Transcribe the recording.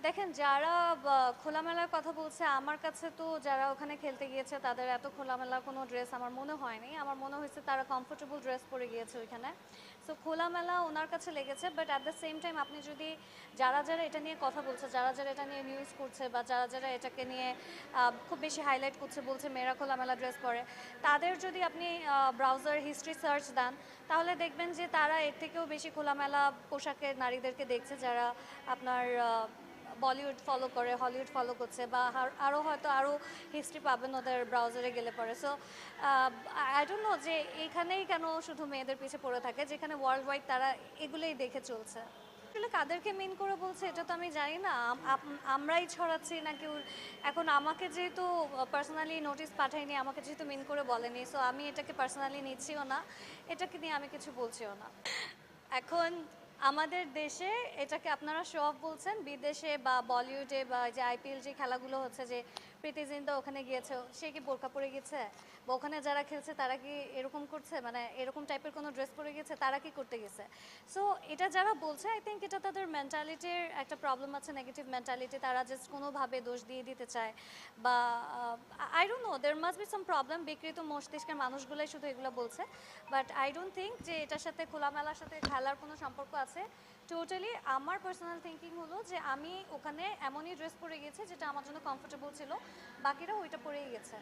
দেখেন যারা খোলামেলার কথা বলছে আমার কাছে তো যারা ওখানে খেলতে গিয়েছে তাদের এত খোলামেলা কোনো ড্রেস আমার মনে হয়নি। আমার মনে হয়েছে তারা কমফোর্টেবল ড্রেস পরে গিয়েছে ওইখানে। সো খোলামেলা ওনার কাছে লেগেছে, but at the same time আপনি যদি যারা যারা এটা নিয়ে কথা বলছে, যারা যারা এটা নিয়ে নিউজ করছে বা যারা যারা এটাকে নিয়ে খুব বেশি হাইলাইট করছে, বলছে মেয়েরা খোলামেলা ড্রেস পরে, তাদের যদি আপনি ব্রাউজার হিস্ট্রি সার্চ দেন তাহলে দেখবেন যে তারা এর থেকেও বেশি খোলামেলা পোশাকের নারীদেরকে দেখছে, যারা আপনার বলিউড ফলো করে, হলিউড ফলো করছে, বা আরও হয়তো আরও হিস্ট্রি পাবেন ওদের ব্রাউজারে গেলে পরে। সো আই ডোন্ট নো যে এইখানেই কেন শুধু মেয়েদের পিছিয়ে পড়ে থাকে, যেখানে ওয়ার্ল্ড ওয়াইড তারা এগুলোই দেখে চলছে। আসলে কাদেরকে মিন করে বলছে এটা তো আমি জানি না, আমরাই ছড়াচ্ছি না কেউ। এখন আমাকে যেহেতু পার্সোনালি নোটিশ পাঠায়নি, আমাকে যেহেতু মিন করে বলেনি, সো আমি এটাকে পার্সোনালি নিচ্ছিও না, এটাকে নিয়ে আমি কিছু বলছিও না। এখন আমাদের দেশে এটাকে আপনারা শো অফ বলছেন, বিদেশে বা বলিউডে বা যে আইপিএল যে খেলাগুলো হচ্ছে, যে প্রীতি জিন্তা ওখানে গিয়েছে, সে কি বোরকা পরে গেছে? বা ওখানে যারা খেলছে তারা কি এরকম করছে, মানে এরকম টাইপের কোনো ড্রেস পরে গেছে? তারা কি করতে গেছে? সো এটা যারা বলছে আই থিঙ্ক এটা তাদের মেন্টালিটির একটা প্রবলেম আছে, নেগেটিভ মেন্টালিটি। তারা জাস্ট কোনোভাবে দোষ দিয়ে দিতে চায়, বা I don't know, there must be some problem. বিকৃত মস্তিষ্কের মানুষগুলাই শুধু এগুলো বলছে, বাট আই ডোন্ট থিঙ্ক যে এটার সাথে খোলামেলার সাথে খেলার কোনো সম্পর্ক আছে। টোটালি আমার পার্সোনাল থিঙ্কিং হলো যে আমি ওখানে এমনই ড্রেস পরে গেছি যেটা আমার জন্য কমফোর্টেবল ছিল, বাকিরা ওইটা পরেই গেছে।